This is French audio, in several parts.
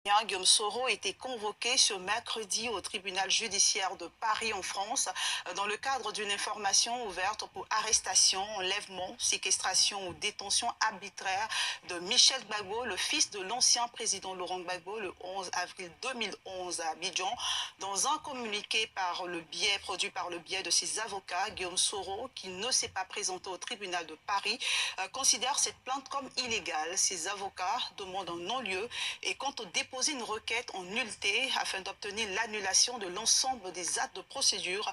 Guillaume Soro était convoqué ce mercredi au tribunal judiciaire de Paris en France dans le cadre d'une information ouverte pour arrestation, enlèvement, séquestration ou détention arbitraire de Michel Gbagbo, le fils de l'ancien président Laurent Gbagbo, le 11 avril 2011 à Abidjan. Dans un communiqué produit par le biais de ses avocats, Guillaume Soro, qui ne s'est pas présenté au tribunal de Paris, considère cette plainte comme illégale. Ses avocats demandent un non-lieu et comptent déposer une requête en nullité afin d'obtenir l'annulation de l'ensemble des actes de procédure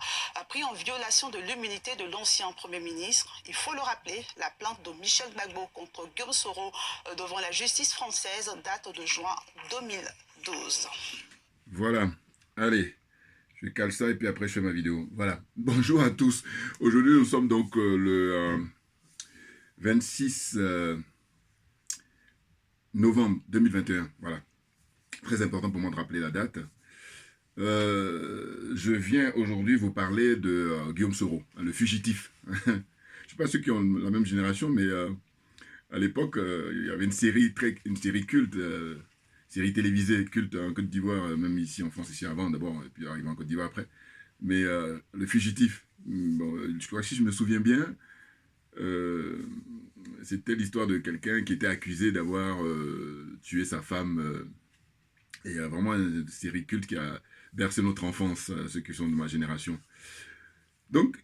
pris en violation de l'immunité de l'ancien Premier ministre. Il faut le rappeler, la plainte de Michel Gbagbo contre Guillaume Soro devant la justice française date de juin 2012. Voilà, allez, je cale ça et puis après je fais ma vidéo. Voilà, bonjour à tous. Aujourd'hui nous sommes donc le 26 novembre 2021. Voilà, très important pour moi de rappeler la date. Je viens aujourd'hui vous parler de Guillaume Soro, le fugitif. Je ne sais pas ceux qui ont la même génération, mais à l'époque, il y avait une série culte, série télévisée culte en Côte d'Ivoire, même ici en France, ici avant d'abord, et puis arrivé en Côte d'Ivoire après. Mais le fugitif, bon, je crois que si je me souviens bien, c'était l'histoire de quelqu'un qui était accusé d'avoir tué sa femme. Et vraiment une série culte qui a bercé notre enfance, ceux qui sont de ma génération. Donc,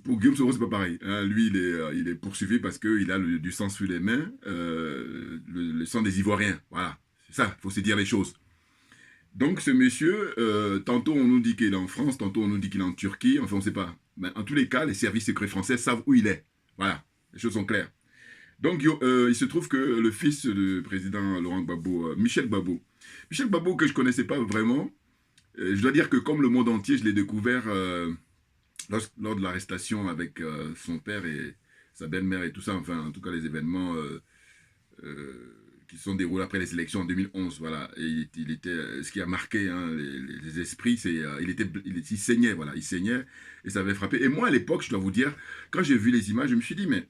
pour Guillaume Soro, c'est pas pareil. Hein. Lui, il est poursuivi parce qu'il a du sang sur les mains, le sang des Ivoiriens. Voilà, c'est ça, il faut se dire les choses. Donc, ce monsieur, tantôt on nous dit qu'il est en France, tantôt on nous dit qu'il est en Turquie, enfin on ne sait pas. Mais en tous les cas, les services secrets français savent où il est. Voilà, les choses sont claires. Donc, il se trouve que le fils du président Laurent Gbagbo, Michel Gbagbo, que je ne connaissais pas vraiment, je dois dire que comme le monde entier, je l'ai découvert lors de l'arrestation avec son père et sa belle-mère et tout ça, enfin en tout cas les événements qui se sont déroulés après les élections en 2011, voilà. Et il était, ce qui a marqué hein, les esprits, c'est il saignait, voilà, il saignait et ça avait frappé. Et moi à l'époque, je dois vous dire, quand j'ai vu les images, je me suis dit mais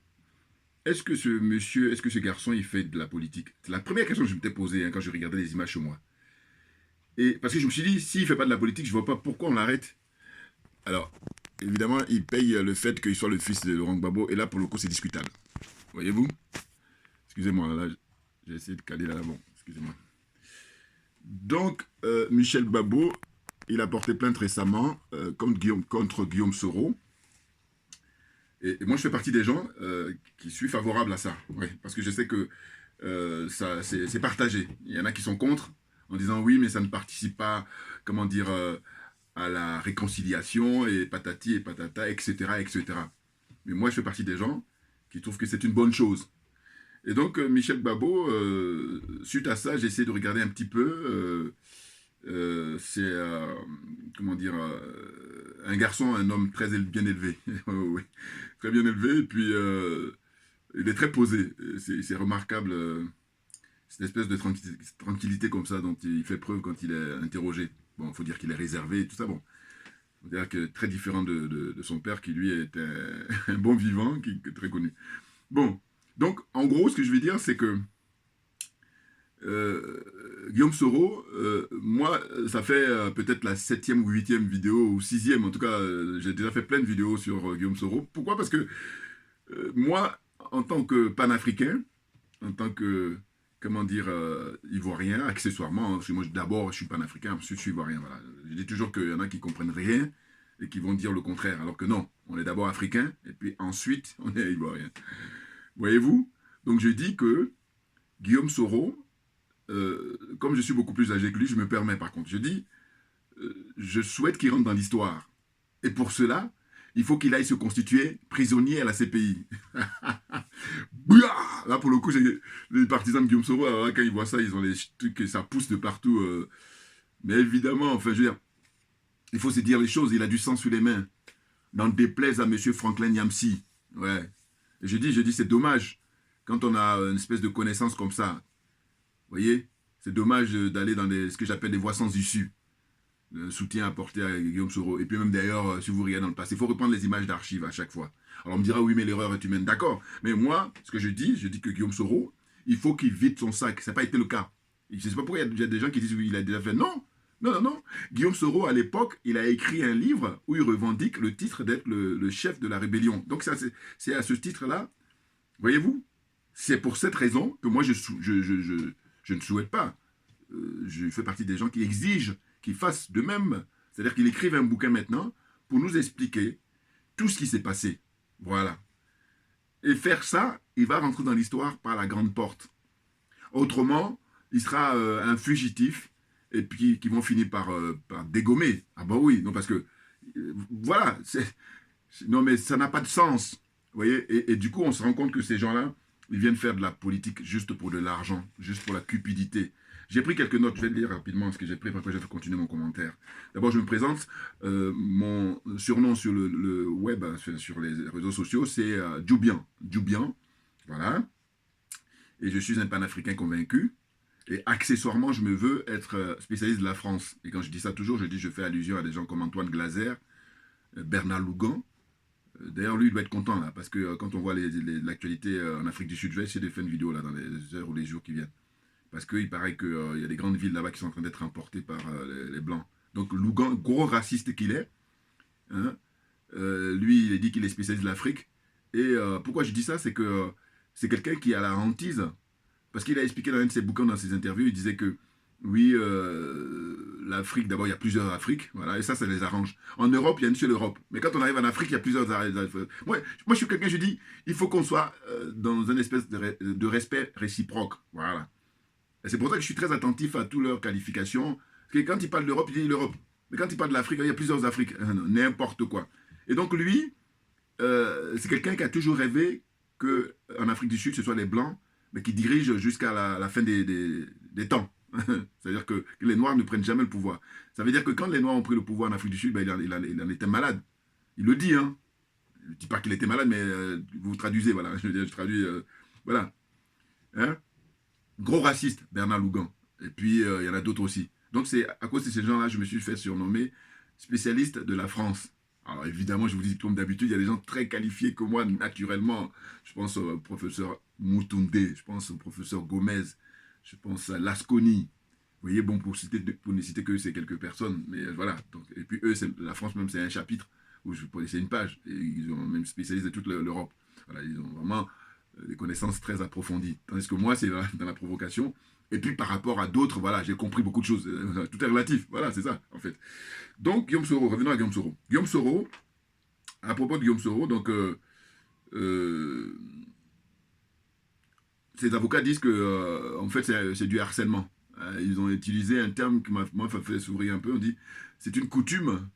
est-ce que ce monsieur, est-ce que ce garçon, il fait de la politique? C'est la première question que je m'étais posée hein, quand je regardais les images chez moi. Et parce que je me suis dit, s'il ne fait pas de la politique, je ne vois pas pourquoi on l'arrête. Alors, évidemment, il paye le fait qu'il soit le fils de Laurent Gbagbo, et là, pour le coup, c'est discutable. Voyez-vous? Excusez-moi, là, j'ai essayé de caler là, bon, excusez-moi. Donc, Michel Gbagbo, il a porté plainte récemment contre Guillaume Soro. Et moi, je fais partie des gens qui suis favorables à ça. Ouais, parce que je sais que c'est partagé. Il y en a qui sont contre, en disant oui, mais ça ne participe pas, comment dire, à la réconciliation, et patati et patata, etc., etc. Mais moi, je fais partie des gens qui trouvent que c'est une bonne chose. Et donc, Michel Gbagbo, suite à ça, j'ai essayé de regarder un petit peu. C'est, comment dire, un garçon, un homme très bien élevé. Oui, très bien élevé, et puis il est très posé. C'est remarquable, cette espèce de tranquillité comme ça dont il fait preuve quand il est interrogé. Bon, il faut dire qu'il est réservé et tout ça, bon. Il faut dire que très différent de son père, qui lui est un bon vivant, qui est très connu. Bon, donc, en gros, ce que je vais dire, c'est que Guillaume Soro, moi, ça fait peut-être la 7e ou 8e vidéo, ou 6e, en tout cas, j'ai déjà fait plein de vidéos sur Guillaume Soro. Pourquoi? Parce que moi, en tant que panafricain, en tant que, comment dire, ivoirien, accessoirement, hein, parce que moi, d'abord, je suis panafricain, ensuite, je suis ivoirien, voilà. Je dis toujours qu'il y en a qui comprennent rien et qui vont dire le contraire, alors que non, on est d'abord africain, et puis ensuite, on est ivoirien. Voyez-vous? Donc, je dis que Guillaume Soro, comme je suis beaucoup plus âgé que lui, je me permets par contre. Je dis, je souhaite qu'il rentre dans l'histoire. Et pour cela, il faut qu'il aille se constituer prisonnier à la CPI. Là, pour le coup, les partisans de Guillaume Soro, alors là, quand ils voient ça, ils ont les trucs et ça pousse de partout. Mais évidemment, enfin, je veux dire, il faut se dire les choses. Il a du sang sur les mains. N'en déplaise à M. Franklin Nyamsi. Ouais. Et je dis, c'est dommage quand on a une espèce de connaissance comme ça. Vous voyez, c'est dommage d'aller dans ce que j'appelle des voies sans issue. Le soutien apporté à Guillaume Soro. Et puis même d'ailleurs, si vous regardez dans le passé, il faut reprendre les images d'archives à chaque fois. Alors on me dira, oui, mais l'erreur est humaine. D'accord. Mais moi, ce que je dis que Guillaume Soro, il faut qu'il vide son sac. Ça n'a pas été le cas. Je ne sais pas pourquoi il y a des gens qui disent qu'il a déjà fait. Non, non, non, non. Guillaume Soro, à l'époque, il a écrit un livre où il revendique le titre d'être le chef de la rébellion. Donc c'est à ce titre-là, voyez-vous, c'est pour cette raison que moi je ne souhaite pas. Je fais partie des gens qui exigent qu'il fasse de même. C'est-à-dire qu'il écrive un bouquin maintenant pour nous expliquer tout ce qui s'est passé. Voilà. Et faire ça, il va rentrer dans l'histoire par la grande porte. Autrement, il sera un fugitif et puis qui vont finir par dégommer. Ah bah oui, non parce que voilà, non mais ça n'a pas de sens. Vous voyez, et du coup, on se rend compte que ces gens-là, ils viennent faire de la politique juste pour de l'argent, juste pour la cupidité. J'ai pris quelques notes, je vais lire rapidement ce que j'ai pris, après je vais continuer mon commentaire. D'abord, je me présente. Mon surnom sur le web, sur les réseaux sociaux, c'est Djoubian. Djoubian, voilà. Et je suis un panafricain convaincu. Et accessoirement, je me veux être spécialiste de la France. Et quand je dis ça toujours, je fais allusion à des gens comme Antoine Glaser, Bernard Lougan. D'ailleurs, lui, il doit être content, là, parce que quand on voit l'actualité en Afrique du Sud, je vais essayer de faire une vidéo, là, dans les heures ou les jours qui viennent. Parce qu'il paraît qu'il y a des grandes villes là-bas qui sont en train d'être importées par les Blancs. Donc, Lougan, gros raciste qu'il est, hein, lui, il dit qu'il est spécialiste de l'Afrique. Et pourquoi je dis ça, c'est que c'est quelqu'un qui a la hantise. Parce qu'il a expliqué dans un de ses bouquins, dans ses interviews, il disait que oui, l'Afrique, d'abord, il y a plusieurs Afriques, voilà, et ça les arrange. En Europe, il y a une seule Europe. Mais quand on arrive en Afrique, il y a plusieurs. Moi, je suis quelqu'un, je dis, il faut qu'on soit dans une espèce de respect réciproque. Voilà. Et c'est pour ça que je suis très attentif à toutes leurs qualifications. Parce que quand il parle d'Europe, il dit l'Europe. Mais quand il parle de l'Afrique, il y a plusieurs Afriques. N'importe quoi. Et donc, lui, c'est quelqu'un qui a toujours rêvé qu'en Afrique du Sud, ce soit les Blancs, mais qui dirigent jusqu'à la fin des temps. C'est-à-dire que les Noirs ne prennent jamais le pouvoir. Ça veut dire que quand les Noirs ont pris le pouvoir en Afrique du Sud, ben, il en était malade. Il le dit, hein. Je ne dis pas qu'il était malade, mais vous traduisez, voilà. Je traduis, voilà. Hein? Gros raciste, Bernard Lougan. Et puis, il y en a d'autres aussi. Donc, c'est à cause de ces gens-là, je me suis fait surnommer spécialiste de la France. Alors, évidemment, je vous dis, comme d'habitude, il y a des gens très qualifiés que moi, naturellement. Je pense au professeur Moutounde, je pense au professeur Gomez, je pense à Lasconi. Vous voyez, bon, pour ne citer que ces quelques personnes. Mais voilà. Donc, et puis, eux, la France, même, c'est un chapitre où je peux laisser une page. Et ils ont même spécialisé toute l'Europe. Voilà, ils ont vraiment des connaissances très approfondies. Tandis que moi, c'est dans la provocation. Et puis par rapport à d'autres, voilà, j'ai compris beaucoup de choses. Tout est relatif. Voilà, c'est ça, en fait. Donc, Guillaume Soro, revenons à Guillaume Soro. Guillaume Soro, à propos de Guillaume Soro, donc, ces avocats disent que, en fait, c'est du harcèlement. Ils ont utilisé un terme qui m'a fait sourire un peu. On dit c'est une coutume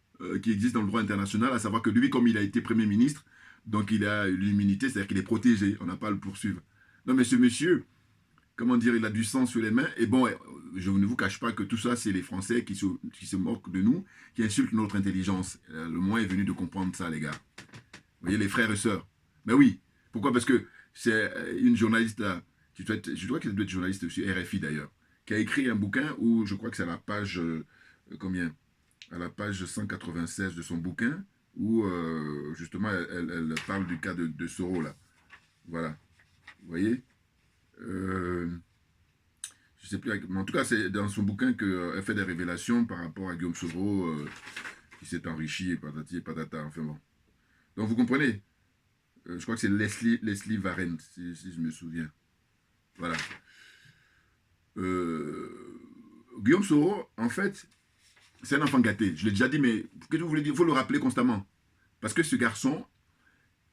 qui existe dans le droit international, à savoir que lui, comme il a été Premier ministre, donc il a l'immunité, c'est-à-dire qu'il est protégé, on n'a pas à le poursuivre. Non, mais ce monsieur, comment dire, il a du sang sur les mains, et bon, je ne vous cache pas que tout ça, c'est les Français qui se moquent de nous, qui insultent notre intelligence. Le moment est venu de comprendre ça, les gars. Vous voyez, les frères et sœurs. Ben oui, pourquoi? Parce que c'est une journaliste, là, je crois qu'elle doit être journaliste sur RFI d'ailleurs, qui a écrit un bouquin où, je crois que c'est à la page, combien? À la page 196 de son bouquin, où justement elle parle du cas de Soro là. Voilà. Vous voyez, je ne sais plus, mais en tout cas c'est dans son bouquin qu'elle fait des révélations par rapport à Guillaume Soro qui s'est enrichi et patati et patata. Enfin bon. Donc vous comprenez, je crois que c'est Leslie Varenne, si je me souviens. Voilà. Guillaume Soro, en fait, c'est un enfant gâté. Je l'ai déjà dit, mais qu'est-ce que vous voulez dire? Il faut le rappeler constamment. Parce que ce garçon,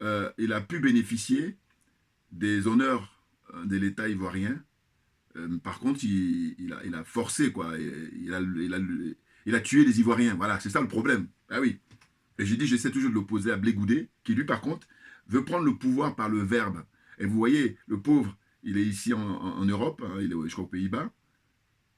il a pu bénéficier des honneurs de l'État ivoirien. Par contre, il a forcé, quoi. Il a tué les Ivoiriens. Voilà, c'est ça le problème. Ah oui. Et j'ai dit, j'essaie toujours de l'opposer à Blé Goudé, qui lui, par contre, veut prendre le pouvoir par le verbe. Et vous voyez, le pauvre, il est ici en Europe, hein, il est, je crois, aux Pays-Bas.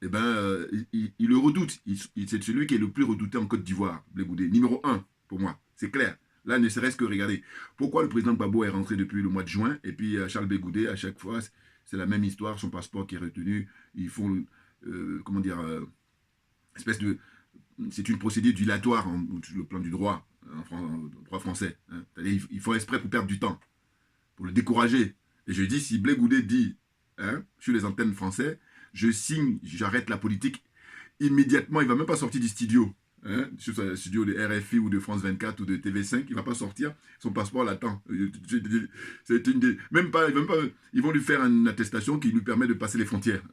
Eh ben, il le redoute. C'est celui qui est le plus redouté en Côte d'Ivoire, Blé Goudé. Numéro 1, pour moi. C'est clair. Là, ne serait-ce que regarder. Pourquoi le président Gbagbo est rentré depuis le mois de juin, et puis Charles Blé Goudé, à chaque fois, c'est la même histoire, son passeport qui est retenu. Ils font, comment dire, espèce de... C'est une procédure dilatoire sur le plan du droit, droit français. Hein. Ils font exprès pour perdre du temps, pour le décourager. Et je dis, si Blé Goudé dit, hein, sur les antennes françaises, je signe, j'arrête la politique. Immédiatement, il ne va même pas sortir du studio. Hein, sur le studio de RFI ou de France 24 ou de TV5, il ne va pas sortir, son passeport l'attend. Même pas, ils vont lui faire une attestation qui lui permet de passer les frontières.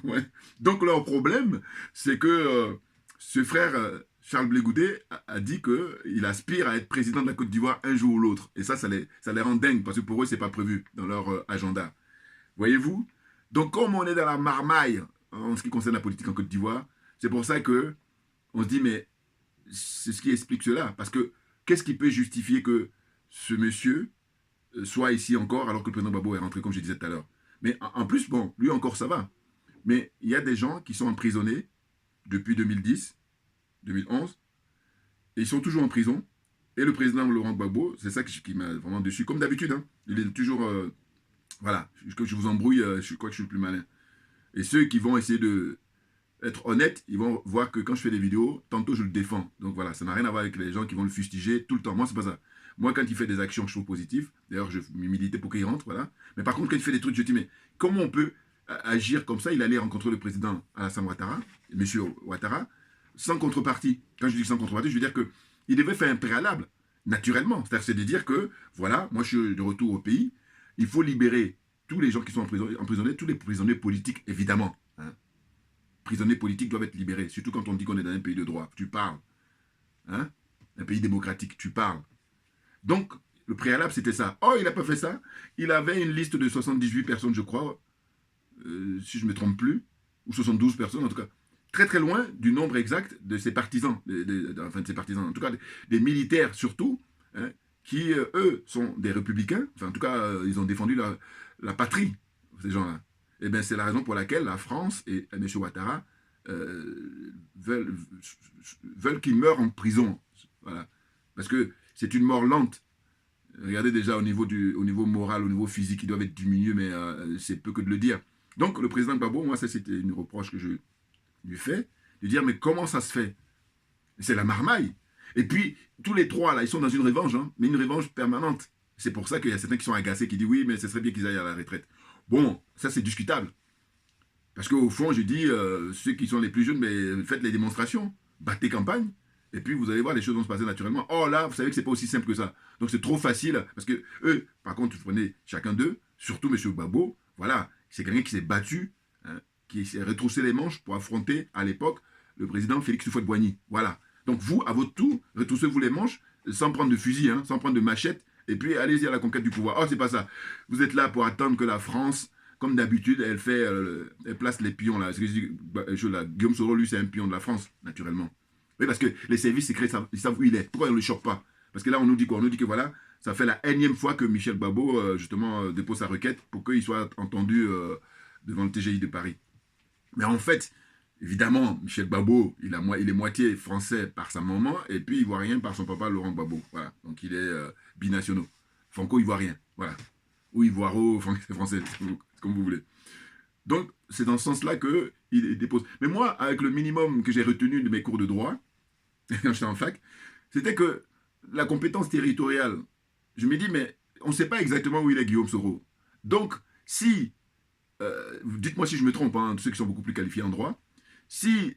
Ouais. Donc leur problème, c'est que ce frère Charles Blé Goudé a dit qu'il aspire à être président de la Côte d'Ivoire un jour ou l'autre. Et ça les rend dingues, parce que pour eux, ce n'est pas prévu dans leur agenda. Voyez-vous? Donc comme on est dans la marmaille en ce qui concerne la politique en Côte d'Ivoire, c'est pour ça que on se dit, mais c'est ce qui explique cela. Parce que qu'est-ce qui peut justifier que ce monsieur soit ici encore alors que le président Gbagbo est rentré, comme je disais tout à l'heure? Mais en plus, bon, lui encore ça va. Mais il y a des gens qui sont emprisonnés depuis 2010, 2011, et ils sont toujours en prison. Et le président Laurent Gbagbo, c'est ça qui m'a vraiment dessus. Comme d'habitude, hein, il est toujours... voilà, que je vous embrouille, je crois que je suis le plus malin. Et ceux qui vont essayer de être honnêtes, ils vont voir que quand je fais des vidéos, tantôt je le défends. Donc voilà, ça n'a rien à voir avec les gens qui vont le fustiger tout le temps. Moi, c'est pas ça. Moi, quand il fait des actions, je trouve positives. D'ailleurs, je militais pour qu'il rentre, voilà. Mais par contre, quand il fait des trucs, je dis, mais comment on peut agir comme ça? Il allait rencontrer le président Alassane Ouattara, monsieur Ouattara, sans contrepartie. Quand je dis sans contrepartie, je veux dire qu'il devait faire un préalable, naturellement. C'est-à-dire, c'est de dire que, voilà, moi, je suis de retour au pays. Il faut libérer tous les gens qui sont emprisonnés, tous les prisonniers politiques, évidemment. Hein. Prisonniers politiques doivent être libérés, surtout quand on dit qu'on est dans un pays de droit. Tu parles. Hein? Un pays démocratique, tu parles. Donc, le préalable, c'était ça. Oh, il n'a pas fait ça. Il avait une liste de 78 personnes, je crois, si je ne me trompe plus, ou 72 personnes, en tout cas, très très loin du nombre exact de ses partisans, enfin de ses partisans, en tout cas des militaires surtout, hein, qui, eux, sont des républicains. Enfin, en tout cas, ils ont défendu la patrie, ces gens-là. Eh bien, c'est la raison pour laquelle la France et M. Ouattara veulent qu'il meure en prison. Voilà. Parce que c'est une mort lente. Regardez déjà au niveau moral, au niveau physique, ils doivent être diminués, mais c'est peu que de le dire. Donc, le président Gbagbo, moi, ça, c'était une reproche que je lui fais, de dire, mais comment ça se fait? C'est la marmaille. Et puis, tous les trois, là, ils sont dans une revanche, hein, mais une revanche permanente. C'est pour ça qu'il y a certains qui sont agacés, qui disent, oui, mais ce serait bien qu'ils aillent à la retraite. Bon, ça, c'est discutable. Parce qu'au fond, je dis, ceux qui sont les plus jeunes, mais faites les démonstrations, battez campagne, et puis vous allez voir, les choses vont se passer naturellement. Oh là, vous savez que c'est pas aussi simple que ça. Donc c'est trop facile, parce que eux, par contre, vous prenez chacun d'eux, surtout M. Gbagbo, voilà, c'est quelqu'un qui s'est battu, hein, qui s'est retroussé les manches pour affronter, à l'époque, le président Félix Houphouët-Boigny. Voilà. Donc vous, à votre tour, retroussez-vous les manches, sans prendre de fusil, hein, sans prendre de machette, et puis allez-y à la conquête du pouvoir. Oh, c'est pas ça. Vous êtes là pour attendre que la France, comme d'habitude, elle place les pions là. Guillaume Soro, lui, c'est un pion de la France, naturellement. Oui, parce que les services secrets, ils savent où il est. Pourquoi on ne le chope pas? Parce que là, on nous dit quoi? On nous dit que voilà, ça fait la énième fois que Michel Gbagbo, justement, dépose sa requête pour qu'il soit entendu devant le TGI de Paris. Mais en fait, évidemment, Michel Gbagbo, il est moitié français par sa maman, et puis ivoirien par son papa, Laurent Gbagbo. Voilà. Donc il est binationaux. Franco-ivoirien. Voilà. Ou ivoiro-français, comme vous voulez. Donc, c'est dans ce sens-là qu'il dépose. Mais moi, avec le minimum que j'ai retenu de mes cours de droit, quand j'étais en fac, c'était que la compétence territoriale, je me dis, mais on ne sait pas exactement où il est Guillaume Soro. Donc, si, dites-moi si je me trompe, hein, ceux qui sont beaucoup plus qualifiés en droit, si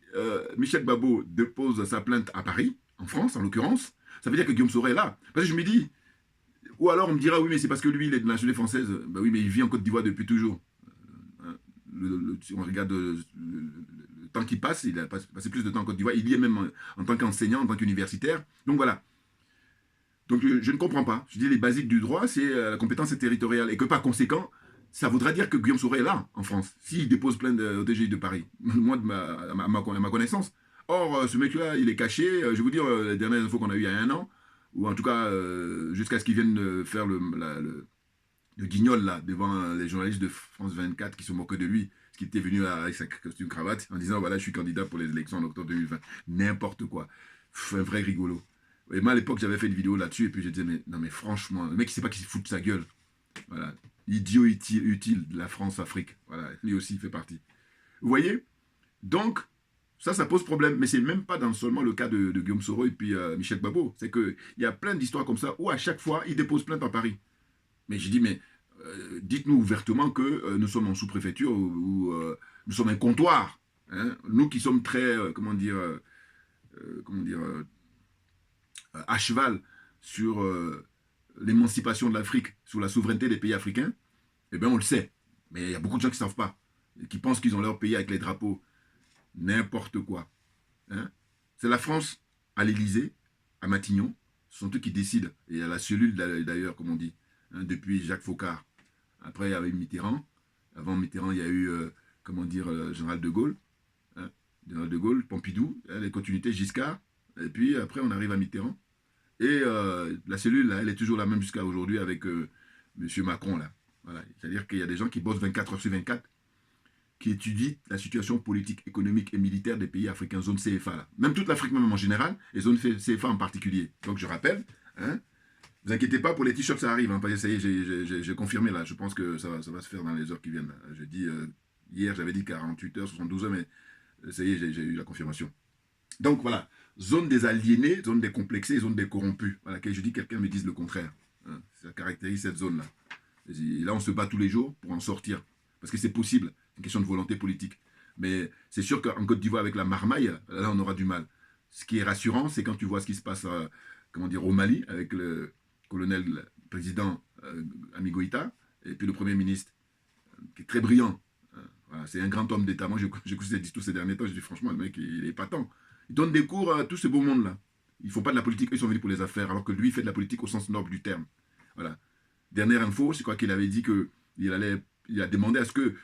Michel Gbagbo dépose sa plainte à Paris, en France en l'occurrence, ça veut dire que Guillaume Soro est là. Parce que je me dis, ou alors on me dira, oui, mais c'est parce que lui, il est de la nationalité française. Ben oui, mais il vit en Côte d'Ivoire depuis toujours. Si on regarde le temps qui passe, il a passé plus de temps en Côte d'Ivoire. Il y est même en tant qu'enseignant, en tant qu'universitaire. Donc voilà. Donc je ne comprends pas. Je dis les basiques du droit, c'est la compétence territoriale. Et que par conséquent, ça voudrait dire que Guillaume Soro est là, en France, s'il dépose plainte au TGI de Paris. Moi, à ma connaissance. Or, ce mec-là, il est caché. Je vais vous dire, les dernières infos qu'on a eues il y a 1 an, ou en tout cas, jusqu'à ce qu'il vienne faire le guignol là, devant les journalistes de France 24 qui se moquaient de lui, parce qu'il était venu là, avec sa costume cravate, en disant, voilà, je suis candidat pour les élections en octobre 2020. N'importe quoi. Un vrai rigolo. Et moi, à l'époque, j'avais fait une vidéo là-dessus, et puis je disais, mais non, mais franchement, le mec, il sait pas qu'il se fout de sa gueule. Voilà. Idiot utile de la France-Afrique. Voilà, lui aussi, il fait partie. Vous voyez? Donc, ça pose problème. Mais c'est même pas seulement le cas de Guillaume Soro et puis Michel Gbagbo. C'est qu'il y a plein d'histoires comme ça où à chaque fois, il dépose plainte à Paris. Mais j'ai dit, mais dites-nous ouvertement que nous sommes en sous-préfecture ou Nous sommes un comptoir. Hein. Nous qui sommes très, comment dire, à cheval sur l'émancipation de l'Afrique, sur la souveraineté des pays africains, eh bien on le sait. Mais il y a beaucoup de gens qui ne savent pas, et qui pensent qu'ils ont leur pays avec les drapeaux. N'importe quoi. Hein. C'est la France à l'Élysée, à Matignon, ce sont eux qui décident. Et à la cellule d'ailleurs, comme on dit, hein, depuis Jacques Faucard. Après, il y avait Mitterrand. Avant Mitterrand, il y a eu, comment dire, Général de Gaulle. Hein. Général de Gaulle, Pompidou, hein, les continuités, Giscard. Et puis après, on arrive à Mitterrand. Et la cellule, là, elle est toujours la même jusqu'à aujourd'hui avec M. Macron, là. Voilà. C'est-à-dire qu'il y a des gens qui bossent 24 heures sur 24, qui étudient la situation politique, économique et militaire des pays africains, zone CFA, là. Même toute l'Afrique, même en général, et zone CFA en particulier. Donc je rappelle, hein, ne vous inquiétez pas, pour les t-shirts, ça arrive. Hein, ça y est, j'ai confirmé, là. Je pense que ça va se faire dans les heures qui viennent. Là. Je dis, hier, j'avais dit 48 heures, 72 heures, mais ça y est, j'ai eu la confirmation. Donc voilà, zone des aliénés, zone des complexés, zone des corrompus. Voilà, que je dis quelqu'un me dise le contraire. Hein, ça caractérise cette zone-là. Et là, on se bat tous les jours pour en sortir. Parce que c'est possible. C'est une question de volonté politique. Mais c'est sûr qu'en Côte d'Ivoire, avec la marmaille, là, on aura du mal. Ce qui est rassurant, c'est quand tu vois ce qui se passe comment dire, au Mali, avec le colonel le président Ami Goïta, et puis le Premier ministre, qui est très brillant. Voilà, c'est un grand homme d'État. Moi, j'écoute ses discours ces derniers temps, je dis franchement, le mec, il est épatant. Il donne des cours à tout ce beau monde-là. Ils ne font pas de la politique, eux, ils sont venus pour les affaires, alors que lui, il fait de la politique au sens noble du terme. Voilà. Dernière info, c'est quoi qu'il avait dit il a demandé à ce que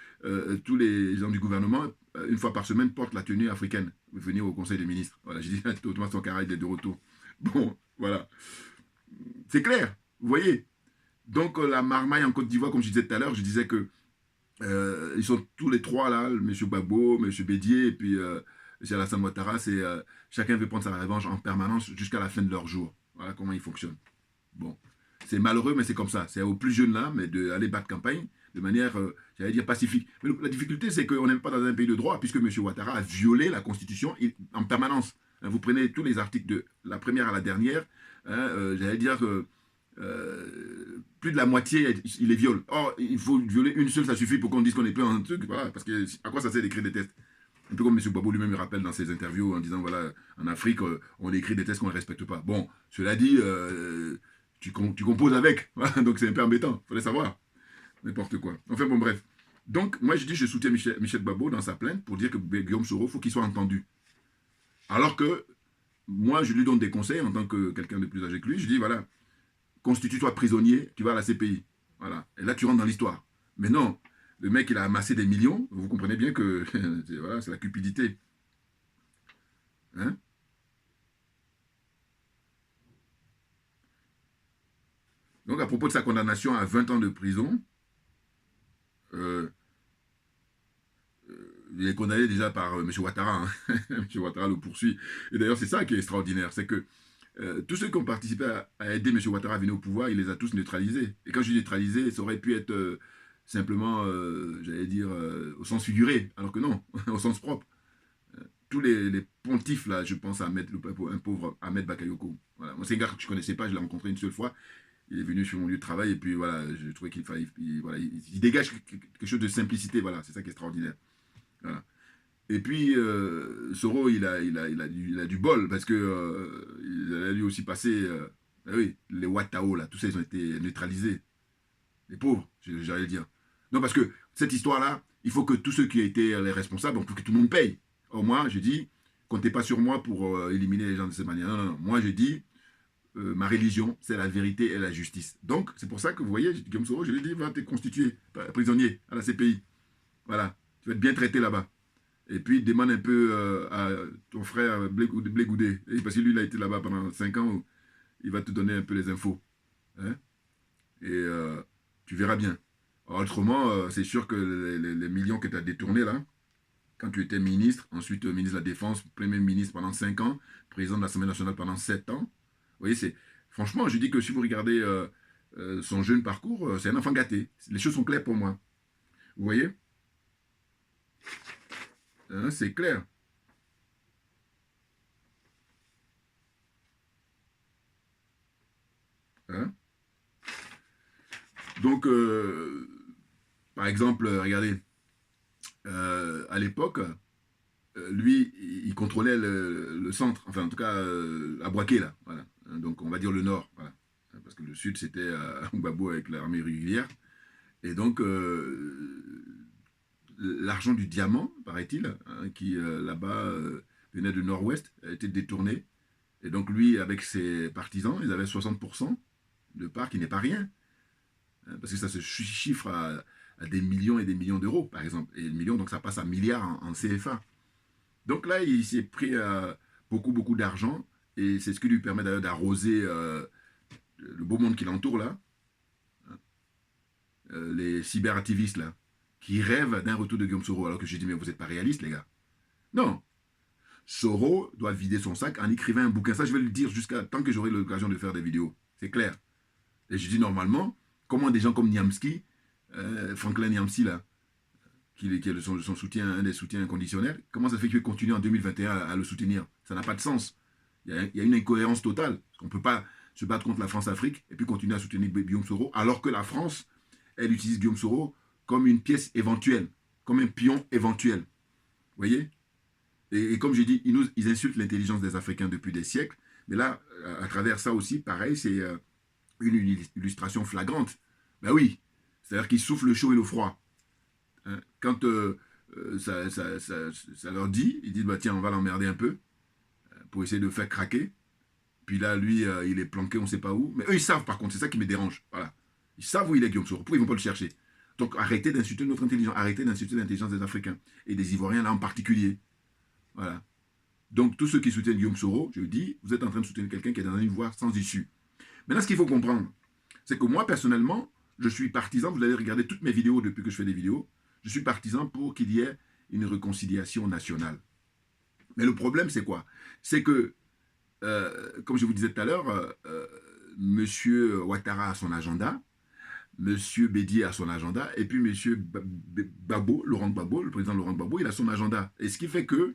tous les gens du gouvernement, une fois par semaine, portent la tenue africaine, venir au Conseil des ministres. Voilà, j'ai dit, Thomas Sankara, il est de retour. Bon, voilà. C'est clair, vous voyez. Donc, la marmaille en Côte d'Ivoire, comme je disais tout à l'heure, je disais que ils sont tous les trois là, M. Gbagbo, M. Bédier et puis M. Alassane Ouattara, chacun veut prendre sa revanche en permanence jusqu'à la fin de leur jour. Voilà comment ils fonctionnent. Bon, c'est malheureux, mais c'est comme ça. C'est aux plus jeunes là, mais d'aller battre campagne de manière, j'allais dire, pacifique. Mais la difficulté, c'est qu'on n'est pas dans un pays de droit, puisque M. Ouattara a violé la Constitution en permanence. Hein, vous prenez tous les articles de la première à la dernière, hein, j'allais dire que plus de la moitié, il les viole. Or, il faut violer une seule, ça suffit pour qu'on dise qu'on est plein en truc. Voilà, parce que à quoi ça sert d'écrire des tests? Un peu comme M. Gbagbo lui-même me rappelle dans ses interviews en disant, voilà, en Afrique, on écrit des tests qu'on ne respecte pas. Bon, cela dit, tu composes avec. Donc c'est un peu embêtant, il fallait savoir. N'importe quoi. Enfin bon, bref. Donc, moi je dis, je soutiens Michel Gbagbo dans sa plainte pour dire que Guillaume Soro, il faut qu'il soit entendu. Alors que moi, je lui donne des conseils en tant que quelqu'un de plus âgé que lui. Je dis, voilà, constitue-toi prisonnier, tu vas à la CPI. Voilà. Et là, tu rentres dans l'histoire. Mais non, le mec, il a amassé des millions. Vous comprenez bien que voilà, c'est la cupidité. Hein? Donc, à propos de sa condamnation à 20 ans de prison, euh, il est condamné déjà par M. Ouattara. Hein. M. Ouattara le poursuit. Et d'ailleurs, c'est ça qui est extraordinaire. C'est que tous ceux qui ont participé à aider M. Ouattara à venir au pouvoir, il les a tous neutralisés. Et quand je dis neutralisés, ça aurait pu être simplement, j'allais dire, au sens figuré, alors que non, au sens propre. Tous les pontifs, là, je pense à un pauvre Ahmed Bakayoko. Voilà. Moi, c'est un gars que je ne connaissais pas, je l'ai rencontré une seule fois. Il est venu sur mon lieu de travail et puis voilà, je trouvais qu'il fallait, voilà, il dégage quelque chose de simplicité, voilà, c'est ça qui est extraordinaire. Voilà. Et puis, Soro, il a du bol parce que il a lui aussi passé, oui, les Watao, là, tout ça, ils ont été neutralisés. Les pauvres, j'allais dire. Non, parce que cette histoire-là, il faut que tous ceux qui ont été les responsables, il faut que tout le monde paye. Or, moi, je dis, comptez pas sur moi pour éliminer les gens de cette manière. Non, non, non. Moi, je dis, ma religion, c'est la vérité et la justice. Donc, c'est pour ça que vous voyez, Guillaume Soro, je lui ai dit, va te constituer prisonnier à la CPI. Voilà. Tu vas être bien traité là-bas. Et puis, demande un peu à ton frère Blé Goudé. Parce que lui, il a été là-bas pendant 5 ans. Il va te donner un peu les infos. Hein? Et tu verras bien. Autrement, c'est sûr que les millions que tu as détournés là, quand tu étais ministre, ensuite ministre de la Défense, Premier ministre pendant 5 ans, président de l'Assemblée nationale pendant 7 ans. Vous voyez, franchement, je dis que si vous regardez son jeune parcours, c'est un enfant gâté. Les choses sont claires pour moi. Vous voyez, hein, c'est clair. Hein. Donc, par exemple, regardez, à l'époque, lui, il contrôlait le centre, enfin en tout cas à Boaké, là, voilà. Donc on va dire le nord, voilà. Parce que le sud, c'était Gbagbo avec l'armée régulière. Et donc, l'argent du diamant, paraît-il, hein, qui là-bas venait du nord-ouest, a été détourné. Et donc lui, avec ses partisans, ils avaient 60% de part, qui n'est pas rien. Hein, parce que ça se chiffre à des millions et des millions d'euros, par exemple. Et le million, donc ça passe à milliards en CFA. Donc là, il s'est pris beaucoup, beaucoup d'argent. Et c'est ce qui lui permet d'ailleurs d'arroser le beau monde qui l'entoure, là. Les cyberactivistes, là, qui rêvent d'un retour de Guillaume Soro. Alors que j'ai dit, mais vous n'êtes pas réalistes, les gars. Non. Soro doit vider son sac en écrivant un bouquin. Ça, je vais le dire jusqu'à tant que j'aurai l'occasion de faire des vidéos. C'est clair. Et je dis normalement, comment des gens comme Niamski, Franklin Niamsi, là, qui est son soutien, un des soutiens inconditionnels, comment ça fait qu'il continue en 2021 à le soutenir? Ça n'a pas de sens. Il y a une incohérence totale. On ne peut pas se battre contre la France-Afrique et puis continuer à soutenir Guillaume Soro, alors que la France, elle utilise Guillaume Soro comme une pièce éventuelle, comme un pion éventuel. Vous voyez? Et comme j'ai dit, ils insultent l'intelligence des Africains depuis des siècles. Mais là, à travers ça aussi, pareil, c'est une illustration flagrante. Ben oui, c'est-à-dire qu'ils soufflent le chaud et le froid. Hein? Quand ça leur dit, ils disent, bah, tiens, on va l'emmerder un peu pour essayer de faire craquer. Puis là, lui, il est planqué, on ne sait pas où. Mais eux, ils savent, par contre, c'est ça qui me dérange. Voilà. Ils savent où il est, Guillaume Soro. Pourquoi ils ne vont pas le chercher? Donc arrêtez d'insulter notre intelligence, arrêtez d'insulter l'intelligence des Africains, et des Ivoiriens là en particulier. Voilà. Donc tous ceux qui soutiennent Guillaume Soro, je dis, vous êtes en train de soutenir quelqu'un qui est dans une voie sans issue. Maintenant, ce qu'il faut comprendre, c'est que moi, personnellement, je suis partisan, vous allez regarder toutes mes vidéos depuis que je fais des vidéos, je suis partisan pour qu'il y ait une réconciliation nationale. Mais le problème, c'est quoi? C'est que, comme je vous disais tout à l'heure, M. Ouattara a son agenda, M. Bédier a son agenda, et puis M. Gbagbo, Laurent Gbagbo, le président Laurent Gbagbo, il a son agenda. Et ce qui fait que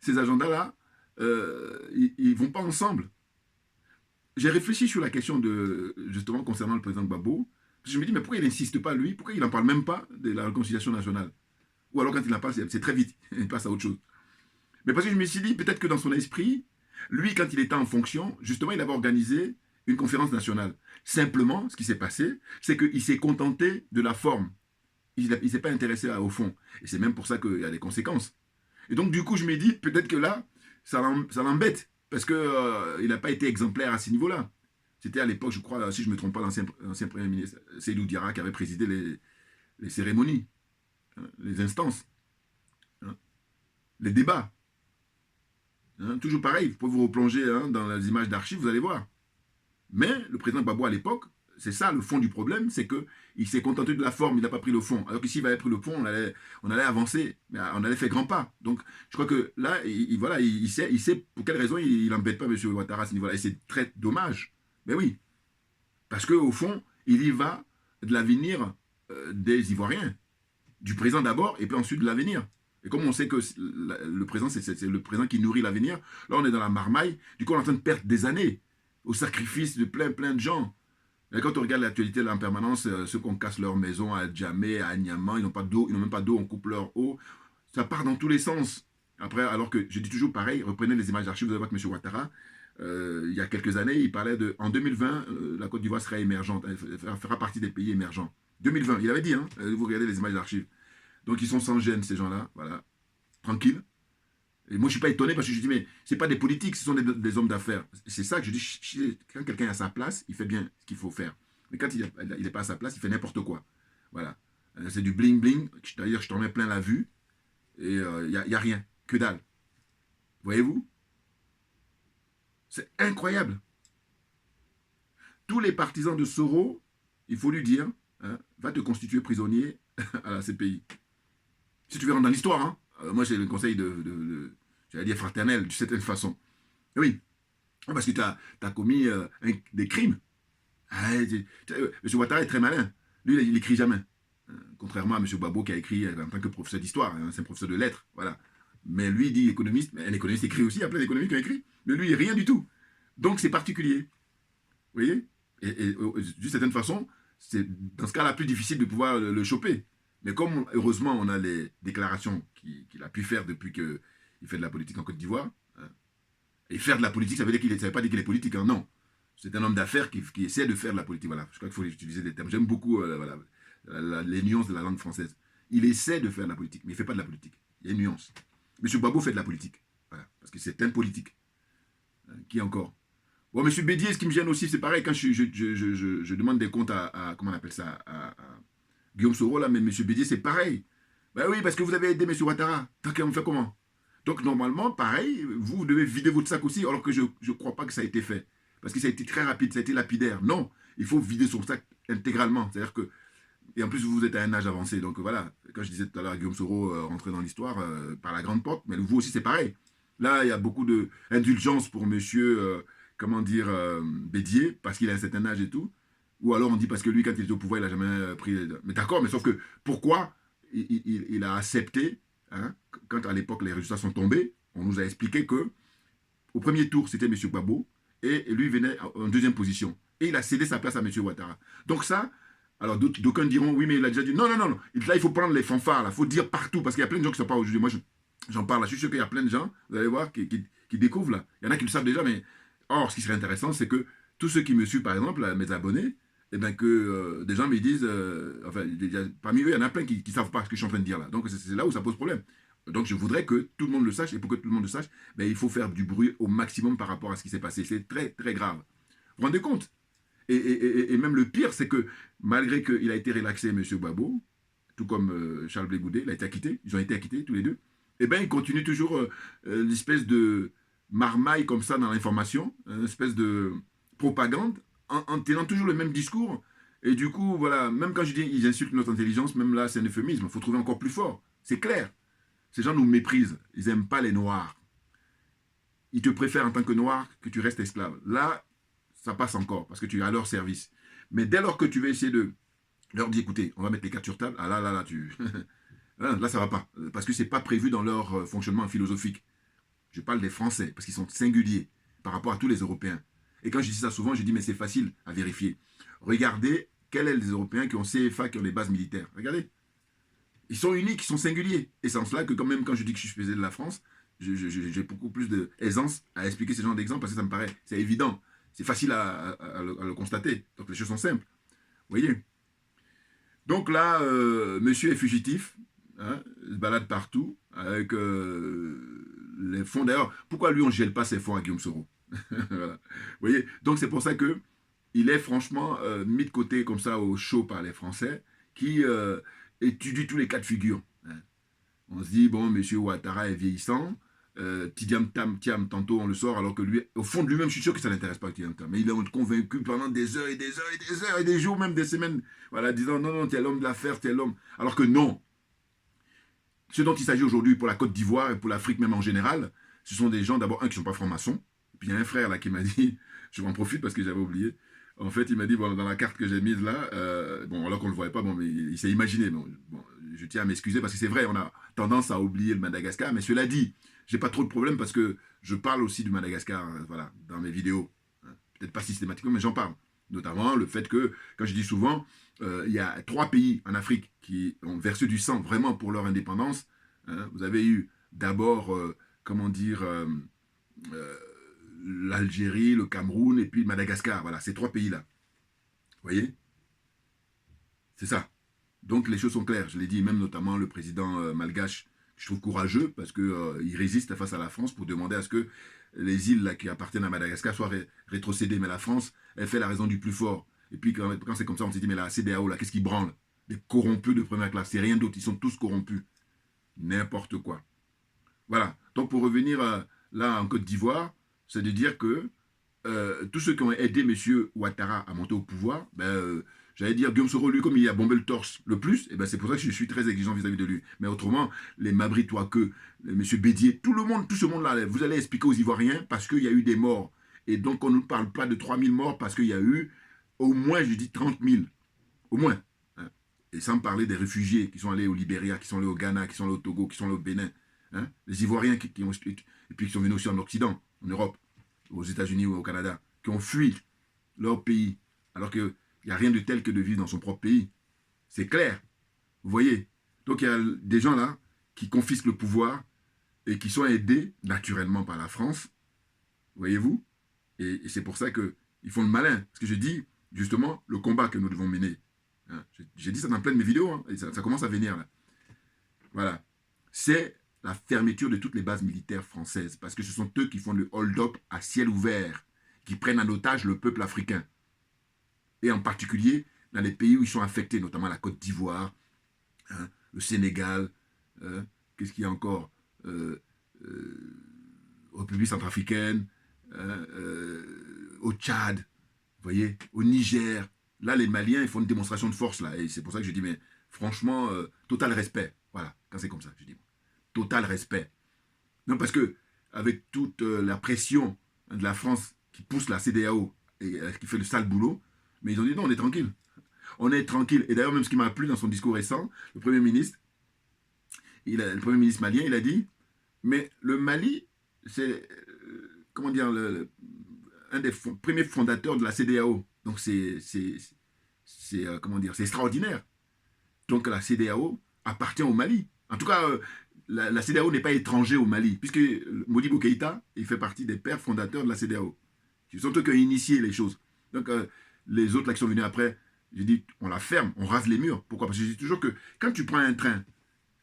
ces agendas-là, ils ne vont pas ensemble. J'ai réfléchi sur la question de, justement, concernant le président Gbagbo. Je me dis, mais pourquoi il n'insiste pas, lui? Pourquoi il n'en parle même pas de la réconciliation nationale? Ou alors, quand il en parle, c'est très vite. Il passe à autre chose. Mais parce que je me suis dit, peut-être que dans son esprit, lui, quand il était en fonction, justement, il avait organisé une conférence nationale. Simplement, ce qui s'est passé, c'est qu'il s'est contenté de la forme. Il ne s'est pas intéressé au fond. Et c'est même pour ça qu'il y a des conséquences. Et donc, du coup, je me dis, peut-être que là, ça l'embête. Parce qu'il n'a pas été exemplaire à ce niveau-là. C'était à l'époque, je crois, si je ne me trompe pas, l'ancien Premier ministre Seydou Diarra qui avait présidé les cérémonies, hein, les instances, hein, les débats. Hein, toujours pareil, vous pouvez vous replonger hein, dans les images d'archives, vous allez voir. Mais le président Gbagbo à l'époque, c'est ça le fond du problème, c'est qu'il s'est contenté de la forme, il n'a pas pris le fond. Alors que s'il avait pris le fond, on allait avancer, mais on allait faire grand pas. Donc je crois que là, voilà, il sait pour quelle raison il n'embête pas M. Ouattara à ce niveau-là. Et c'est très dommage. Mais oui, parce qu'au fond, il y va de l'avenir des Ivoiriens. Du présent d'abord, et puis ensuite de l'avenir. Et comme on sait que le présent, c'est le présent qui nourrit l'avenir, là on est dans la marmaille, du coup on est en train de perdre des années au sacrifice de plein de gens. Et quand on regarde l'actualité là en permanence, ceux qu'on casse leur maison à Djamé, à Niamey, ils n'ont pas d'eau, ils n'ont même pas d'eau, on coupe leur eau. Ça part dans tous les sens. Après, alors que je dis toujours pareil, reprenez les images d'archives, vous allez voir que M. Ouattara, il y a quelques années, il parlait de, en 2020, la Côte d'Ivoire sera émergente, elle fera partie des pays émergents. 2020, il avait dit, hein, vous regardez les images d'archives. Donc ils sont sans gêne, ces gens-là, voilà, tranquille. Et moi, je ne suis pas étonné parce que je dis, mais ce n'est pas des politiques, ce sont des hommes d'affaires. C'est ça que je dis, quand quelqu'un est à sa place, il fait bien ce qu'il faut faire. Mais quand il n'est pas à sa place, il fait n'importe quoi. Voilà. C'est du bling-bling, c'est-à-dire je t'en mets plein la vue, et il n'y a rien, que dalle. Voyez-vous? C'est incroyable. Tous les partisans de Soro, il faut lui dire, hein, va te constituer prisonnier à la CPI. Si tu veux rentrer dans l'histoire, hein, moi j'ai le conseil j'allais dire fraternel, d'une certaine façon. Et oui, parce que tu as commis des crimes. M. Ouattara est très malin. Lui, il n'écrit jamais. Contrairement à M. Gbagbo qui a écrit en tant que professeur d'histoire, hein, c'est un professeur de lettres, voilà. Mais lui, il dit économiste, mais un économiste écrit aussi, il y a plein d'économistes qui ont écrit. Mais lui, rien du tout. Donc c'est particulier. Vous voyez? Et d'une certaine façon, c'est dans ce cas-là plus difficile de pouvoir le choper. Mais comme, heureusement, on a les déclarations qu'il a pu faire depuis qu'il fait de la politique en Côte d'Ivoire, hein. Et faire de la politique, ça veut dire ça veut pas dire qu'il est politique, hein, non. C'est un homme d'affaires qui essaie de faire de la politique. Voilà, je crois qu'il faut utiliser des termes. J'aime beaucoup voilà, les nuances de la langue française. Il essaie de faire de la politique, mais il ne fait pas de la politique. Il y a une nuance. Monsieur Gbagbo fait de la politique. Voilà, parce que c'est un politique. Qui encore? Bon, monsieur Bédier, ce qui me gêne aussi, c'est pareil, quand je demande des comptes comment on appelle ça, à Guillaume Soro, là, mais monsieur Bédier, c'est pareil. Ben oui, parce que vous avez aidé monsieur Ouattara. Tant qu'on fait comment? Donc, normalement, pareil, vous devez vider votre sac aussi, alors que je ne crois pas que ça a été fait. Parce que ça a été très rapide, ça a été lapidaire. Non, il faut vider son sac intégralement. C'est-à-dire que, et en plus, vous êtes à un âge avancé. Donc voilà, quand je disais tout à l'heure à Guillaume Soro, rentrer dans l'histoire par la grande porte, mais vous aussi, c'est pareil. Là, il y a beaucoup d'indulgence pour monsieur, comment dire, Bédier, parce qu'il a un certain âge et tout. Ou alors on dit parce que lui, quand il était au pouvoir, il n'a jamais pris... Mais d'accord, mais sauf que pourquoi il a accepté, hein, quand à l'époque les résultats sont tombés, on nous a expliqué que au premier tour, c'était M. Gbagbo, et lui venait en deuxième position. Et il a cédé sa place à M. Ouattara. Donc ça, alors d'aucuns diront, oui, mais il a déjà dit, non, non, non, là, il faut prendre les fanfares, il faut dire partout, parce qu'il y a plein de gens qui ne sont pas aujourd'hui. Moi, j'en parle, là, je suis sûr qu'il y a plein de gens, vous allez voir, qui découvrent, là. Il y en a qui le savent déjà, mais or, ce qui serait intéressant, c'est que tous ceux qui me suivent, par exemple, là, mes abonnés, eh bien que des gens me disent, enfin, parmi eux, il y en a plein qui ne savent pas ce que je suis en train de dire là. Donc c'est là où ça pose problème. Donc je voudrais que tout le monde le sache, et pour que tout le monde le sache, ben, il faut faire du bruit au maximum par rapport à ce qui s'est passé. C'est très très grave. Vous vous rendez compte? Et même le pire, c'est que malgré qu'il a été relaxé, M. Gbagbo, tout comme Charles Blé Goudé, il a été acquitté, ils ont été acquittés tous les deux, eh bien il continue toujours l'espèce de marmaille comme ça dans l'information, une espèce de propagande, en tenant toujours le même discours. Et du coup, voilà, même quand je dis ils insultent notre intelligence, même là, c'est un euphémisme. Il faut trouver encore plus fort. C'est clair. Ces gens nous méprisent. Ils n'aiment pas les noirs. Ils te préfèrent en tant que noir que tu restes esclave. Là, ça passe encore parce que tu es à leur service. Mais dès lors que tu vas essayer de leur dire, écoutez, on va mettre les cartes sur table, ah là, là, là, là, ça va pas. Parce que c'est pas prévu dans leur fonctionnement philosophique. Je parle des Français, parce qu'ils sont singuliers par rapport à tous les Européens. Et quand je dis ça souvent, je dis, mais c'est facile à vérifier. Regardez quels sont les Européens qui ont CFA, qui ont des bases militaires. Regardez. Ils sont uniques, ils sont singuliers. Et c'est en cela que quand même, quand je dis que je suis spécialisé de la France, j'ai beaucoup plus d'aisance à expliquer ce genre d'exemple, parce que ça me paraît, c'est évident. C'est facile à le constater. Donc les choses sont simples. Vous voyez? Donc là, monsieur est fugitif, hein, il se balade partout, avec les fonds. D'ailleurs, pourquoi lui, on ne gèle pas ses fonds à Guillaume Soro? Voilà. Vous voyez? Donc c'est pour ça que il est franchement mis de côté comme ça au chaud par les Français qui étudient tous les cas de figure. Hein. On se dit, bon, monsieur Ouattara est vieillissant, Tidiam Tiam, tantôt on le sort, alors que lui, au fond de lui-même, je suis sûr que ça ne l'intéresse pas, Tidiam Tam. Mais il est convaincu pendant des heures et des heures et des heures et des jours, même des semaines, voilà, disant, non, non, tu es l'homme de l'affaire, tu es l'homme. Alors que non. Ce dont il s'agit aujourd'hui pour la Côte d'Ivoire et pour l'Afrique même en général, ce sont des gens, d'abord, un, qui ne sont pas francs-maçons. Puis il y a un frère là qui m'a dit, je m'en profite parce que j'avais oublié, en fait, il m'a dit, bon, dans la carte que j'ai mise là, bon, alors qu'on ne le voyait pas, bon, mais il s'est imaginé. Bon, je tiens à m'excuser parce que c'est vrai, on a tendance à oublier le Madagascar, mais cela dit, j'ai pas trop de problème parce que je parle aussi du Madagascar, voilà, dans mes vidéos. Hein. Peut-être pas systématiquement, mais j'en parle. Notamment le fait que, quand je dis souvent, il y a 3 pays en Afrique qui ont versé du sang vraiment pour leur indépendance. Hein. Vous avez eu d'abord, comment dire, l'Algérie, le Cameroun et puis Madagascar. Voilà, ces 3 pays-là. Vous voyez? C'est ça. Donc les choses sont claires. Je l'ai dit, même notamment le président malgache, je trouve courageux parce qu'il résiste face à la France pour demander à ce que les îles là, qui appartiennent à Madagascar soient rétrocédées. Mais la France, elle fait la raison du plus fort. Et puis quand c'est comme ça, on s'est dit, mais la CEDEAO, là, qu'est-ce qui branle? Des corrompus de première classe. C'est rien d'autre. Ils sont tous corrompus. N'importe quoi. Voilà. Donc pour revenir là en Côte d'Ivoire, c'est de dire que tous ceux qui ont aidé M. Ouattara à monter au pouvoir, j'allais dire, Guillaume Soro, lui, comme il a bombé le torse le plus, c'est pour ça que je suis très exigeant vis-à-vis de lui. Mais autrement, les Mabri Touake, M. Bédier, tout le monde, tout ce monde-là, vous allez expliquer aux Ivoiriens parce qu'il y a eu des morts. Et donc, on ne parle pas de 3000 morts parce qu'il y a eu au moins, je dis 30 000. Au moins. Hein. Et sans parler des réfugiés qui sont allés au Libéria, qui sont allés au Ghana, qui sont allés au Togo, qui sont allés au Bénin. Hein. Les Ivoiriens et puis qui sont venus aussi en Occident, en Europe, aux États-Unis ou au Canada, qui ont fui leur pays, alors qu'il n'y a rien de tel que de vivre dans son propre pays. C'est clair. Vous voyez? Donc il y a des gens là qui confisquent le pouvoir et qui sont aidés naturellement par la France, voyez-vous? Et c'est pour ça qu'ils font le malin. Parce que je dis justement le combat que nous devons mener. Hein, j'ai dit ça dans plein de mes vidéos, hein, et ça commence à venir là. Voilà. C'est la fermeture de toutes les bases militaires françaises, parce que ce sont eux qui font le hold-up à ciel ouvert, qui prennent en otage le peuple africain. Et en particulier dans les pays où ils sont affectés, notamment la Côte d'Ivoire, hein, le Sénégal, qu'est-ce qu'il y a encore, République centrafricaine, au Tchad, vous voyez, au Niger. Là, les Maliens, ils font une démonstration de force, là. Et c'est pour ça que je dis, mais franchement, total respect. Voilà, quand c'est comme ça, je dis. Total respect. Non, parce que, avec toute la pression de la France qui pousse la CEDEAO et qui fait le sale boulot, mais ils ont dit non, on est tranquille. On est tranquille. Et d'ailleurs, même ce qui m'a plu dans son discours récent, le Premier ministre, le Premier ministre malien, il a dit, mais le Mali, c'est, comment dire, un des premiers fondateurs de la CEDEAO. Donc comment dire, c'est extraordinaire. Donc la CEDEAO appartient au Mali. En tout cas, la CEDEAO n'est pas étranger au Mali, puisque Modibo Keïta, il fait partie des pères fondateurs de la CEDEAO. Ce sont eux qui ont initié les choses. Donc les autres là qui sont venus après, j'ai dit, on la ferme, on rase les murs. Pourquoi? Parce que je dis toujours que quand tu prends un train,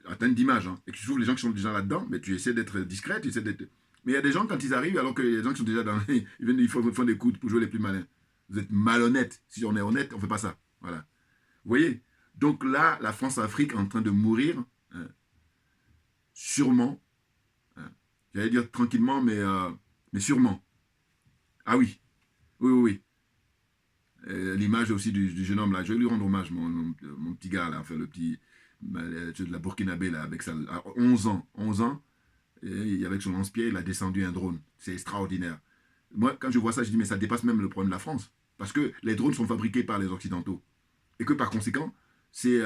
atteint d'image, hein, et que tu trouves les gens qui sont déjà là-dedans, mais tu essaies d'être discret, tu essaies d'être... Mais il y a des gens, quand ils arrivent, alors qu'il y a des gens qui sont déjà dans... ils font des coups pour jouer les plus malins. Vous êtes malhonnête. Si on est honnête, on ne fait pas ça. Voilà. Vous voyez? Donc là, la France-Afrique est en train de mourir, hein, sûrement. Hein, j'allais dire tranquillement, mais sûrement. Ah oui. Oui, oui, oui. L'image aussi du jeune homme, là, je vais lui rendre hommage, mon petit gars, là, enfin, le petit... de la Burkinabé, là, avec ça, à 11 ans. 11 ans. Et avec son lance-pied, il a descendu un drone. C'est extraordinaire. Moi, quand je vois ça, je dis, mais ça dépasse même le problème de la France. Parce que les drones sont fabriqués par les Occidentaux. Et que par conséquent, c'est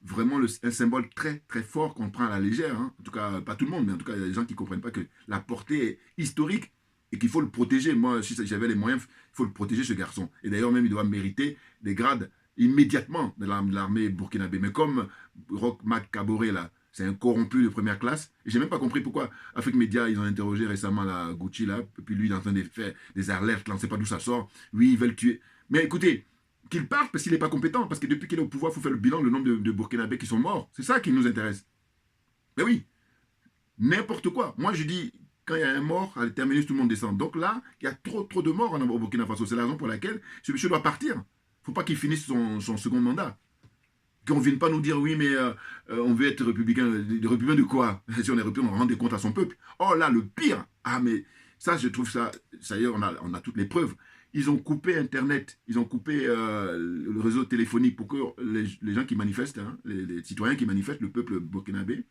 vraiment un symbole très, très fort qu'on prend à la légère. Hein. En tout cas, pas tout le monde, mais en tout cas, il y a des gens qui ne comprennent pas que la portée est historique et qu'il faut le protéger. Moi, si j'avais les moyens, il faut le protéger, ce garçon. Et d'ailleurs, même, il doit mériter des grades immédiatement de l'armée burkinabé. Mais comme Roch Marc Kaboré, là, c'est un corrompu de première classe. Et j'ai même pas compris pourquoi Afrique Média, ils ont interrogé récemment la Gucci, là, et puis lui, il est en train de faire des alertes, là, on ne sait pas d'où ça sort. Oui, ils veulent tuer. Mais écoutez, qu'il parte parce qu'il n'est pas compétent, parce que depuis qu'il est au pouvoir, il faut faire le bilan, le nombre de Burkinabés qui sont morts. C'est ça qui nous intéresse. Mais oui, n'importe quoi. Moi, je dis, quand il y a un mort, à la terminus, tout le monde descend. Donc là, il y a trop de morts au Burkina Faso. C'est la raison pour laquelle ce monsieur doit partir. Il ne faut pas qu'il finisse son second mandat. Qu'on ne vienne pas nous dire, oui, mais on veut être républicain. Républicain de quoi? Si on est républicain, on rend des comptes à son peuple. Oh là, le pire. Ah, mais ça, je trouve ça... Ça y est, on a toutes les preuves. Ils ont coupé Internet, ils ont coupé le réseau téléphonique pour que les gens qui manifestent, hein, les citoyens qui manifestent, le peuple burkinabé,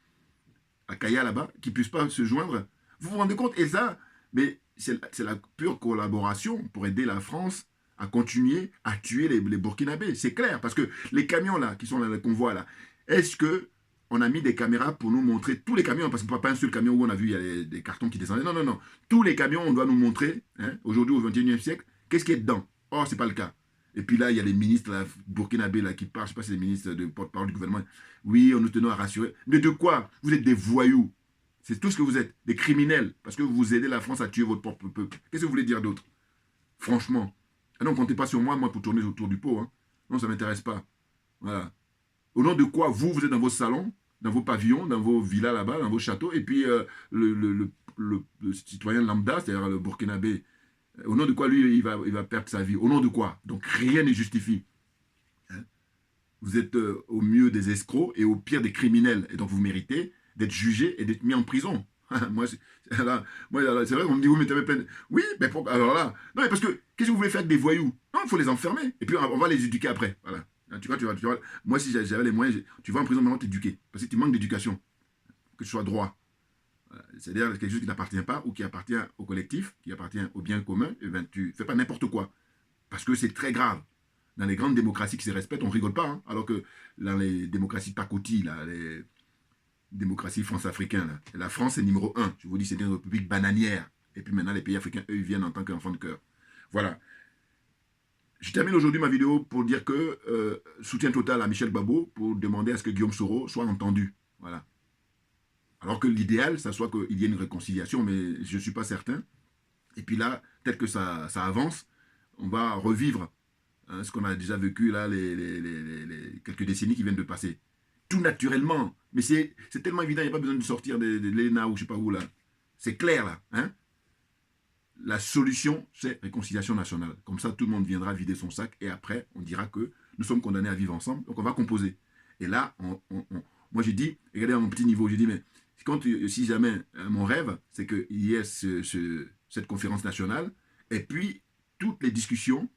à Kaya là-bas, qui ne puissent pas se joindre. Vous vous rendez compte? Et ça, mais c'est la pure collaboration pour aider la France à continuer à tuer les Burkinabés. C'est clair, parce que les camions là, qui sont dans le convoi là, est-ce que on a mis des caméras pour nous montrer tous les camions, parce que pas un seul camion où on a vu il y a des cartons qui descendaient. Non, non, non. Tous les camions, on doit nous montrer, hein, aujourd'hui au XXIe siècle, qu'est-ce qui est dedans. Or, c'est pas le cas. Et puis là, il y a les ministres là, burkinabés là, qui parlent, je ne sais pas si c'est les ministres de porte-parole du gouvernement. Oui, nous tenons à rassurer. Mais de quoi? Vous êtes des voyous. C'est tout ce que vous êtes, des criminels, parce que vous aidez la France à tuer votre propre peuple. Qu'est-ce que vous voulez dire d'autre? Franchement. Ah non, comptez pas sur moi pour tourner autour du pot. Hein. Non, ça ne m'intéresse pas. Voilà. Au nom de quoi vous êtes dans vos salons, dans vos pavillons, dans vos villas là-bas, dans vos châteaux, et puis le citoyen lambda, c'est-à-dire le burkinabé, au nom de quoi lui, il va perdre sa vie? Au nom de quoi? Donc rien ne justifie. Hein? Vous êtes au mieux des escrocs et au pire des criminels. Et donc vous méritez d'être jugé et d'être mis en prison. moi, c'est vrai qu'on me dit, oui, mais tu avais plein de... Oui, mais pourquoi? Alors là, non, mais parce que, qu'est-ce que vous voulez faire avec des voyous? Non, il faut les enfermer. Et puis, on va les éduquer après. Voilà. Tu vois, moi, si j'avais les moyens, tu vas en prison, maintenant t'éduquer. Parce que tu manques d'éducation. Que tu sois droit. Voilà. C'est-à-dire quelque chose qui n'appartient pas ou qui appartient au collectif, qui appartient au bien commun, et ben, tu fais pas n'importe quoi. Parce que c'est très grave. Dans les grandes démocraties qui se respectent, on rigole pas. Hein, alors que dans les démocraties pacotis, là, les démocratie France-africaine. La France est numéro 1. Je vous dis, c'est une république bananière. Et puis maintenant, les pays africains, eux, ils viennent en tant qu'enfants de cœur. Voilà. Je termine aujourd'hui ma vidéo pour dire que soutien total à Michel Gbagbo pour demander à ce que Guillaume Soro soit entendu. Voilà. Alors que l'idéal, ça soit qu'il y ait une réconciliation, mais je ne suis pas certain. Et puis là, tel que ça avance, on va revivre ce qu'on a déjà vécu là, les quelques décennies qui viennent de passer. Tout naturellement. Mais c'est tellement évident, il n'y a pas besoin de sortir de l'ENA ou je ne sais pas où là. C'est clair là. Hein? La solution, c'est réconciliation nationale. Comme ça, tout le monde viendra vider son sac et après, on dira que nous sommes condamnés à vivre ensemble, donc on va composer. Et là, moi j'ai dit, regardez à mon petit niveau, j'ai dit, mais si jamais mon rêve, c'est qu'il y ait cette conférence nationale et puis toutes les discussions.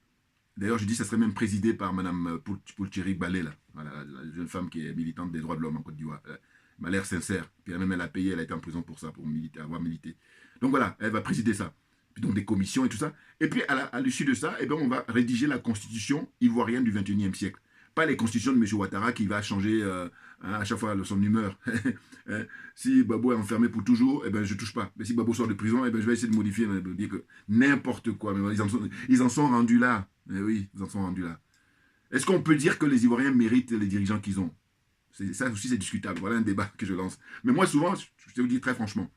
D'ailleurs, je dis que ça serait même présidé par Mme Poulcheri Balé, là, voilà, la jeune femme qui est militante des droits de l'homme en Côte d'Ivoire. Elle m'a l'air sincère. Puis même elle a payé, elle a été en prison pour ça, pour avoir milité. Donc voilà, elle va présider ça. Puis donc des commissions et tout ça. Et puis à l'issue de ça, eh bien, on va rédiger la constitution ivoirienne du 21e siècle. Pas les constitutions de M. Ouattara qui va changer à chaque fois son humeur. Si Babo est enfermé pour toujours, eh ben, je ne touche pas. Mais si Babo sort de prison, eh ben, je vais essayer de modifier, de dire que n'importe quoi. Mais ils en sont rendus là. Mais oui, ils en sont rendus là. Est-ce qu'on peut dire que les Ivoiriens méritent les dirigeants qu'ils ont? Ça aussi, c'est discutable. Voilà un débat que je lance. Mais moi, souvent, je te le dis très franchement,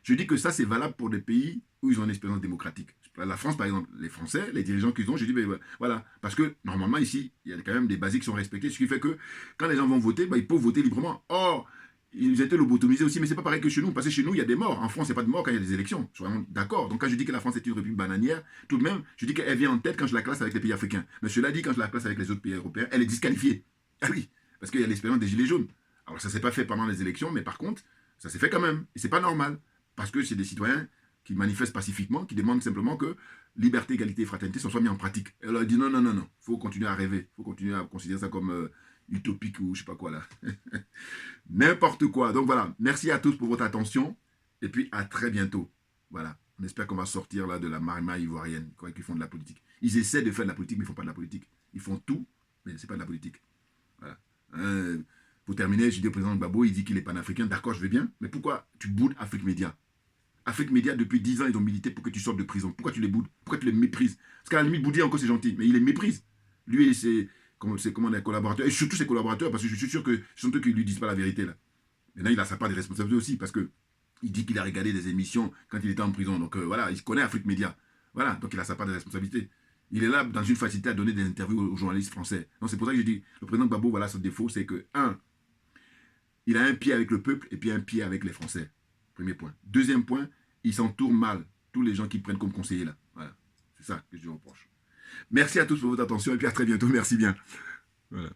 je dis que ça, c'est valable pour des pays où ils ont une expérience démocratique. La France, par exemple, les Français, les dirigeants qu'ils ont, je dis, ben, voilà. Parce que, normalement, ici, il y a quand même des basiques qui sont respectés, ce qui fait que, quand les gens vont voter, ben, ils peuvent voter librement. Or, ils étaient lobotomisés aussi, mais c'est pas pareil que chez nous, parce que chez nous, il y a des morts. En France, il n'y a pas de morts quand il y a des élections. Je suis vraiment d'accord. Donc, quand je dis que la France est une république bananière, tout de même, je dis qu'elle vient en tête quand je la classe avec les pays africains. Mais cela dit, quand je la classe avec les autres pays européens, elle est disqualifiée. Ah oui, parce qu'il y a l'expérience des Gilets jaunes. Alors, ça ne s'est pas fait pendant les élections, mais par contre, ça s'est fait quand même. Et c'est pas normal. Parce que c'est des citoyens qui manifestent pacifiquement, qui demandent simplement que liberté, égalité et fraternité soient mis en pratique. Et elle leur dit non, non, non, non, il faut continuer à rêver, il faut continuer à considérer ça comme utopique ou je sais pas quoi là. N'importe quoi. Donc voilà, merci à tous pour votre attention et puis à très bientôt. Voilà, on espère qu'on va sortir là de la marmaille ivoirienne, quoi, qu'ils font de la politique. Ils essaient de faire de la politique, mais ils ne font pas de la politique. Ils font tout, mais ce n'est pas de la politique. Voilà. Pour terminer, je dis au président Gbagbo, il dit qu'il est panafricain. D'accord, je vais bien, mais pourquoi tu boudes Afrique Média? Afrique Média, depuis 10 ans, ils ont milité pour que tu sortes de prison. Pourquoi tu les boudes? Pourquoi tu les méprises? Parce qu'à la limite, Boudi encore c'est gentil, mais il les méprise. Lui et ses collaborateurs, et surtout ses collaborateurs, parce que je suis sûr que ce sont eux qui ne lui disent pas la vérité là. Maintenant, il a sa part de responsabilité aussi, parce que il dit qu'il a regardé des émissions quand il était en prison. Donc voilà, il connaît Afrique Média. Voilà, donc il a sa part de responsabilité. Il est là dans une facilité à donner des interviews aux journalistes français. Donc c'est pour ça que je dis, le président Gbagbo, voilà, son défaut, c'est que, il a un pied avec le peuple et puis un pied avec les Français. Premier point. Deuxième point, il s'entoure mal. Tous les gens qui prennent comme conseillers là. Voilà. C'est ça que je lui reproche. Merci à tous pour votre attention et puis à très bientôt. Merci bien. Voilà.